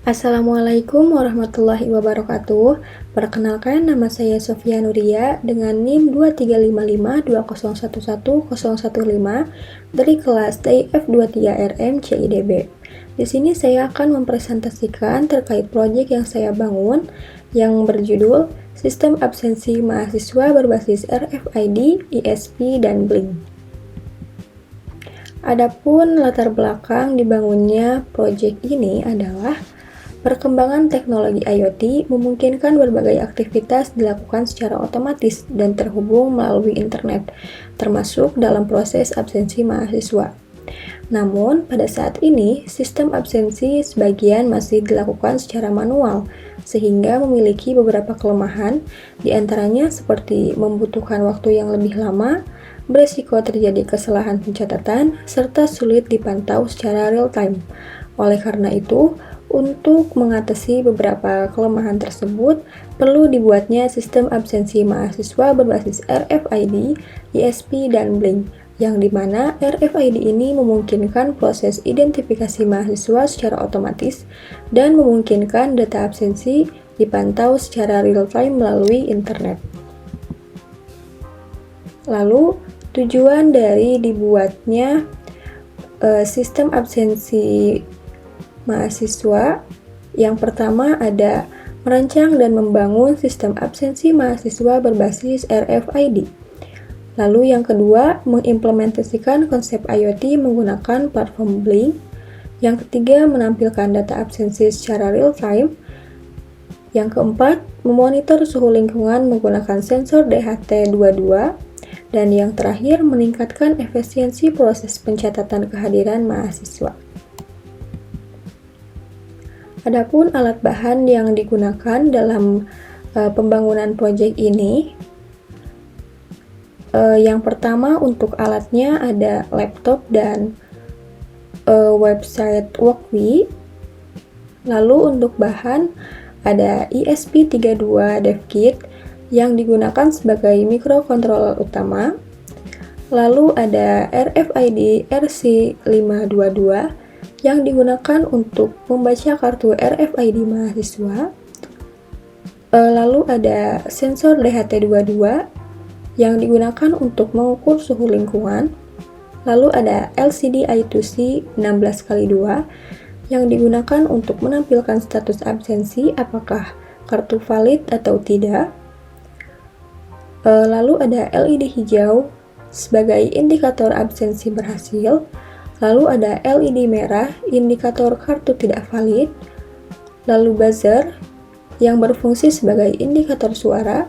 Assalamualaikum warahmatullahi wabarakatuh. Perkenalkan, nama saya Sofia Nuria dengan NIM 235520111015 dari kelas TIF23RM CIDB. Di sini saya akan mempresentasikan terkait proyek yang saya bangun yang berjudul Sistem Absensi Mahasiswa Berbasis RFID, ISP, dan Blink. Adapun latar belakang dibangunnya proyek ini adalah perkembangan teknologi IoT memungkinkan berbagai aktivitas dilakukan secara otomatis dan terhubung melalui internet, termasuk dalam proses absensi mahasiswa. Namun, pada saat ini, sistem absensi sebagian masih dilakukan secara manual, sehingga memiliki beberapa kelemahan, diantaranya seperti membutuhkan waktu yang lebih lama, beresiko terjadi kesalahan pencatatan, serta sulit dipantau secara real-time. Oleh karena itu, untuk mengatasi beberapa kelemahan tersebut, perlu dibuatnya sistem absensi mahasiswa berbasis RFID, ISP, dan Blink, yang dimana RFID ini memungkinkan proses identifikasi mahasiswa secara otomatis dan memungkinkan data absensi dipantau secara real-time melalui internet. Lalu, tujuan dari dibuatnya sistem absensi mahasiswa yang pertama ada merancang dan membangun sistem absensi mahasiswa berbasis RFID. Lalu yang kedua, mengimplementasikan konsep IoT menggunakan platform Blink. Yang ketiga, menampilkan data absensi secara real-time. Yang keempat, memonitor suhu lingkungan menggunakan sensor DHT22. Dan yang terakhir, meningkatkan efisiensi proses pencatatan kehadiran mahasiswa. Adapun alat bahan yang digunakan dalam pembangunan proyek ini, yang pertama untuk alatnya ada laptop dan website Walkbee. Lalu untuk bahan ada ESP32 Dev Kit yang digunakan sebagai mikrokontroler utama. Lalu ada RFID RC522 yang digunakan untuk membaca kartu RFID mahasiswa. Lalu ada sensor DHT22 yang digunakan untuk mengukur suhu lingkungan. Lalu ada LCD I2C 16x2 yang digunakan untuk menampilkan status absensi apakah kartu valid atau tidak. Lalu ada LED hijau sebagai indikator absensi berhasil. Lalu ada LED merah, indikator kartu tidak valid. Lalu buzzer yang berfungsi sebagai indikator suara,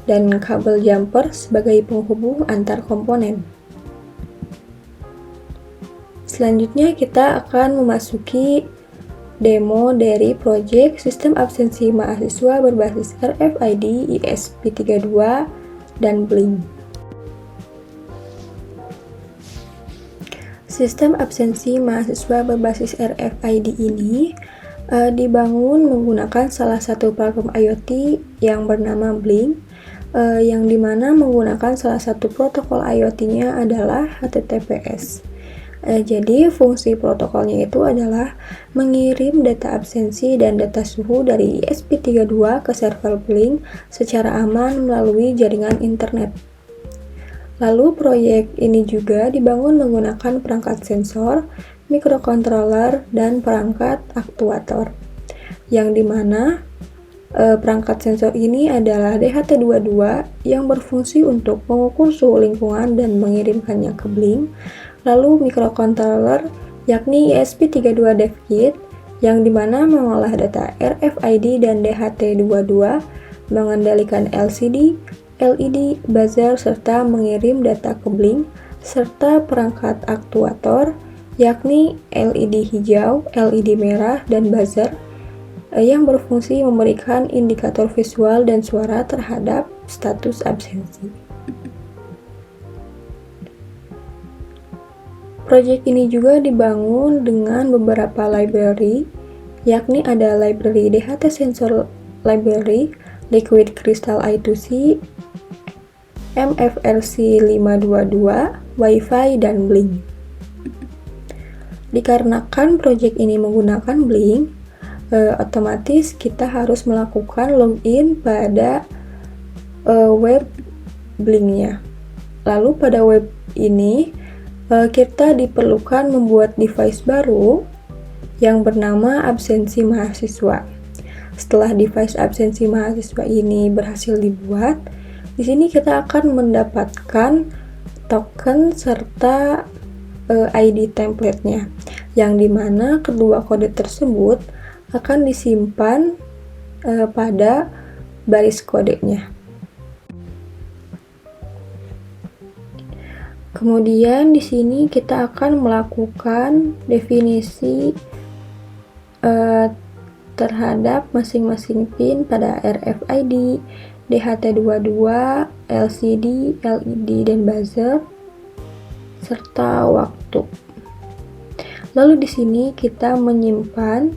dan kabel jumper sebagai penghubung antar komponen. Selanjutnya kita akan memasuki demo dari proyek sistem absensi mahasiswa berbasis RFID, ISP32, dan Blink. Sistem absensi mahasiswa berbasis RFID ini dibangun menggunakan salah satu platform IoT yang bernama Blink, yang dimana menggunakan salah satu protokol IoT-nya adalah HTTPS. Jadi fungsi protokolnya itu adalah mengirim data absensi dan data suhu dari ESP32 ke server Blink secara aman melalui jaringan internet. Lalu proyek ini juga dibangun menggunakan perangkat sensor, mikrokontroler, dan perangkat aktuator. Yang dimana perangkat sensor ini adalah DHT22 yang berfungsi untuk mengukur suhu lingkungan dan mengirimkannya ke Blink. Lalu mikrokontroler yakni ESP32 Dev Kit yang dimana mengolah data RFID dan DHT22, mengendalikan LCD, LED, buzzer, serta mengirim data ke Blink, serta perangkat aktuator yakni LED hijau, LED merah, dan buzzer yang berfungsi memberikan indikator visual dan suara terhadap status absensi. Proyek ini juga dibangun dengan beberapa library, yakni ada library DHT Sensor Library, Liquid Crystal I2C, MFRC522, Wi-Fi, dan Blink. Dikarenakan proyek ini menggunakan Blink, otomatis kita harus melakukan login pada web Blink-nya. Lalu pada web ini kita diperlukan membuat device baru yang bernama absensi mahasiswa. Setelah device absensi mahasiswa ini berhasil dibuat, di sini kita akan mendapatkan token serta ID template-nya, yang dimana kedua kode tersebut akan disimpan pada baris kodenya. Kemudian di sini kita akan melakukan definisi terhadap masing-masing pin pada RFID, DHT22, LCD, LED, dan buzzer, serta waktu. Lalu di sini kita menyimpan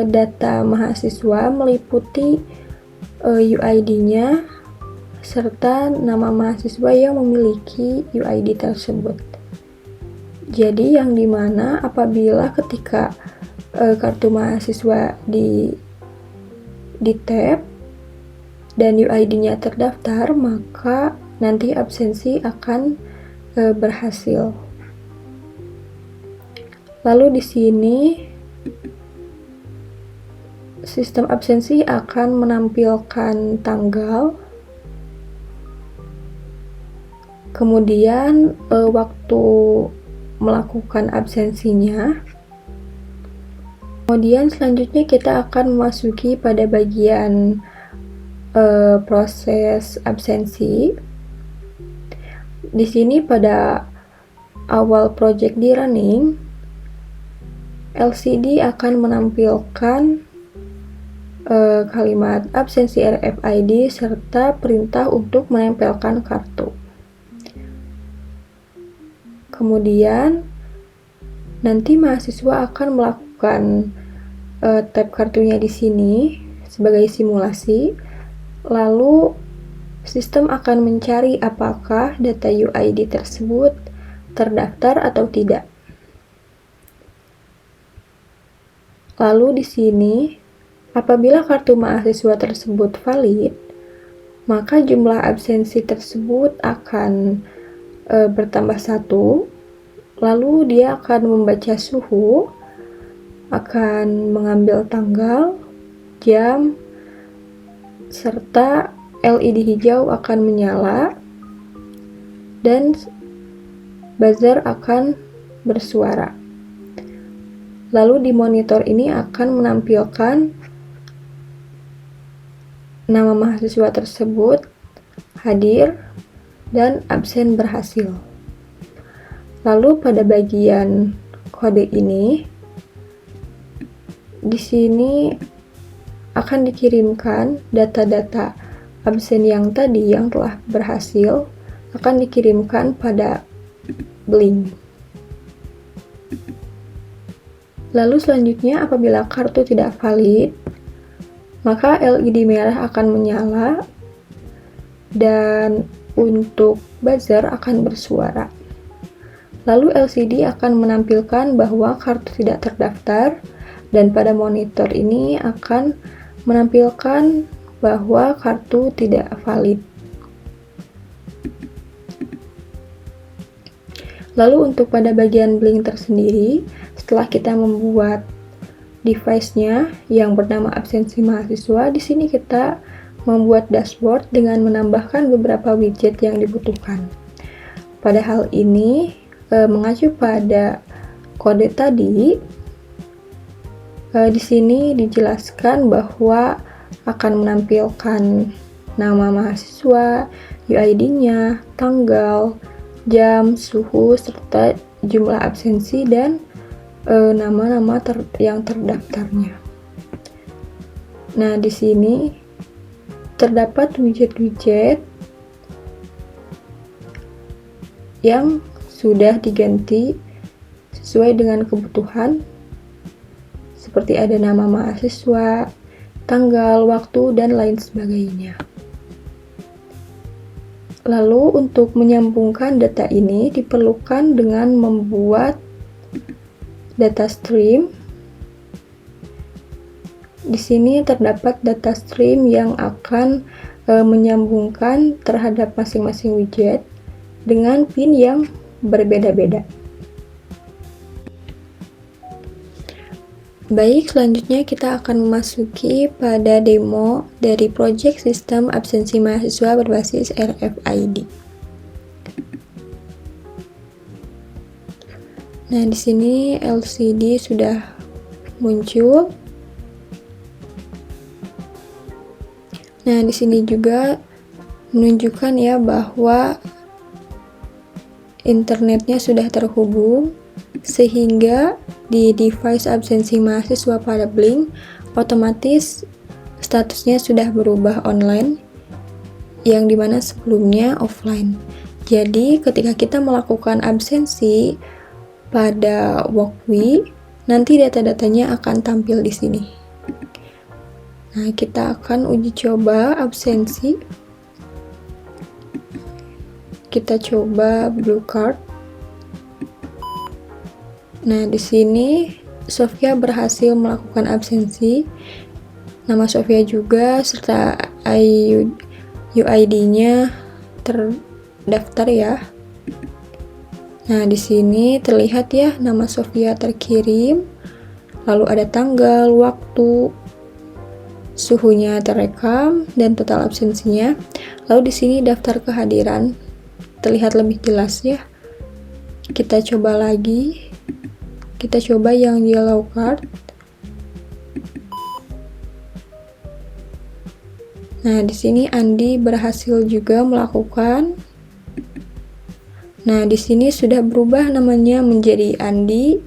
data mahasiswa meliputi UID-nya serta nama mahasiswa yang memiliki UID tersebut. Jadi yang dimana apabila ketika kartu mahasiswa di tap dan UID-nya terdaftar, maka nanti absensi akan berhasil. Lalu di sini sistem absensi akan menampilkan tanggal, kemudian waktu melakukan absensinya. Kemudian selanjutnya kita akan memasuki pada bagian proses absensi. Di sini pada awal project di running, LCD akan menampilkan kalimat absensi RFID serta perintah untuk menempelkan kartu. Kemudian nanti mahasiswa akan melakukan tap kartunya di sini sebagai simulasi. Lalu sistem akan mencari apakah data UID tersebut terdaftar atau tidak. Lalu di sini apabila kartu mahasiswa tersebut valid, maka jumlah absensi tersebut akan bertambah 1. Lalu dia akan membaca suhu, akan mengambil tanggal, jam, serta LED hijau akan menyala dan buzzer akan bersuara. Lalu di monitor ini akan menampilkan nama mahasiswa tersebut hadir dan absen berhasil. Lalu pada bagian kode ini, di sini akan dikirimkan data-data absen yang tadi yang telah berhasil akan dikirimkan pada Blink. Lalu selanjutnya apabila kartu tidak valid, maka LED merah akan menyala dan untuk buzzer akan bersuara. Lalu LCD akan menampilkan bahwa kartu tidak terdaftar dan pada monitor ini akan menampilkan bahwa kartu tidak valid. Lalu untuk pada bagian Blink tersendiri, setelah kita membuat device-nya yang bernama absensi mahasiswa, di sini kita membuat dashboard dengan menambahkan beberapa widget yang dibutuhkan. Pada hal ini, mengacu pada kode tadi, di sini dijelaskan bahwa akan menampilkan nama mahasiswa, UID-nya, tanggal, jam, suhu, serta jumlah absensi dan nama-nama yang terdaftarnya. Nah, di sini terdapat widget-widget yang sudah diganti sesuai dengan kebutuhan, seperti ada nama mahasiswa, tanggal, waktu, dan lain sebagainya. Lalu untuk menyambungkan data ini diperlukan dengan membuat data stream Di sini terdapat data stream yang akan menyambungkan terhadap masing-masing widget dengan pin yang berbeda-beda. Baik, selanjutnya kita akan memasuki pada demo dari project sistem absensi mahasiswa berbasis RFID. Nah, di sini LCD sudah muncul. Nah, di sini juga menunjukkan ya bahwa internetnya sudah terhubung, sehingga di device absensi mahasiswa pada Blink otomatis statusnya sudah berubah online, yang dimana sebelumnya offline. Jadi ketika kita melakukan absensi pada Walkwi, nanti data-datanya akan tampil di sini. Nah, kita akan uji coba absensi. Kita coba Blue Card. Nah, di sini Sofia berhasil melakukan absensi. Nama Sofia juga serta UID-nya terdaftar ya. Nah, di sini terlihat ya nama Sofia terkirim. Lalu ada tanggal, waktu, suhunya terekam, dan total absensinya. Lalu di sini daftar kehadiran terlihat lebih jelas ya. Kita coba lagi. Kita coba yang yellow card. Nah, di sini Andi berhasil juga melakukan. Nah, di sini sudah berubah namanya menjadi Andi.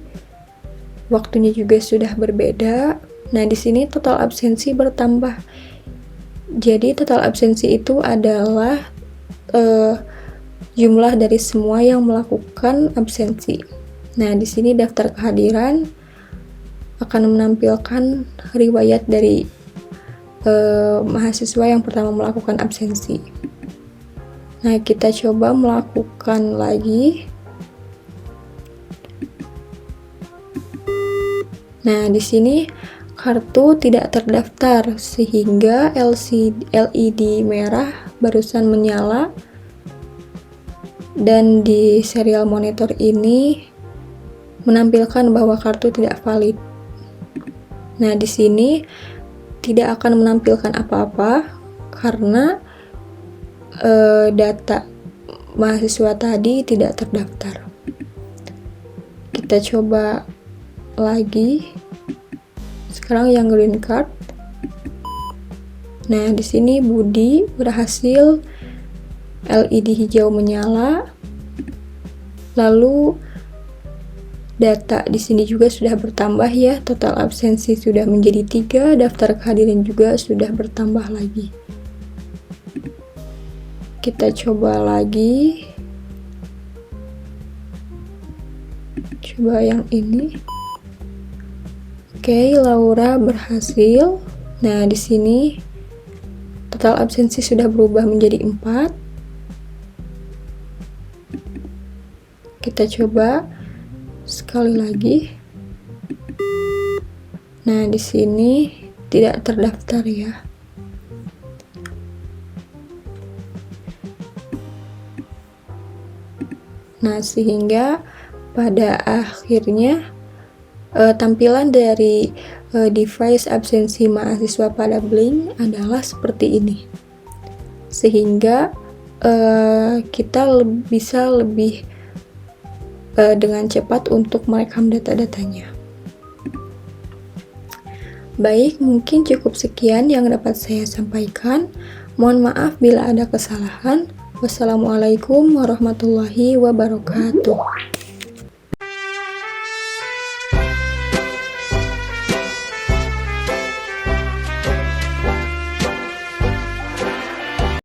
Waktunya juga sudah berbeda. Nah, di sini total absensi bertambah. Jadi total absensi itu adalah jumlah dari semua yang melakukan absensi. Nah, di sini daftar kehadiran akan menampilkan riwayat dari mahasiswa yang pertama melakukan absensi. Nah, kita coba melakukan lagi. Nah, di sini kartu tidak terdaftar sehingga LED merah barusan menyala, dan di serial monitor ini menampilkan bahwa kartu tidak valid. Nah, di sini tidak akan menampilkan apa-apa karena data mahasiswa tadi tidak terdaftar. Kita coba lagi. Sekarang yang green card. Nah, di sini Budi berhasil LED hijau menyala. Lalu data di sini juga sudah bertambah ya. Total absensi sudah menjadi 3, daftar kehadiran juga sudah bertambah lagi. Kita coba lagi. Coba yang ini. Oke, Laura berhasil. Nah, di sini total absensi sudah berubah menjadi 4. Kita coba sekali lagi. Nah, di sini tidak terdaftar ya. Nah, sehingga pada akhirnya tampilan dari device absensi mahasiswa pada Blink adalah seperti ini. Sehingga kita bisa lebih dengan cepat untuk merekam data-datanya. Baik, mungkin cukup sekian yang dapat saya sampaikan. Mohon maaf bila ada kesalahan. Wassalamualaikum warahmatullahi wabarakatuh.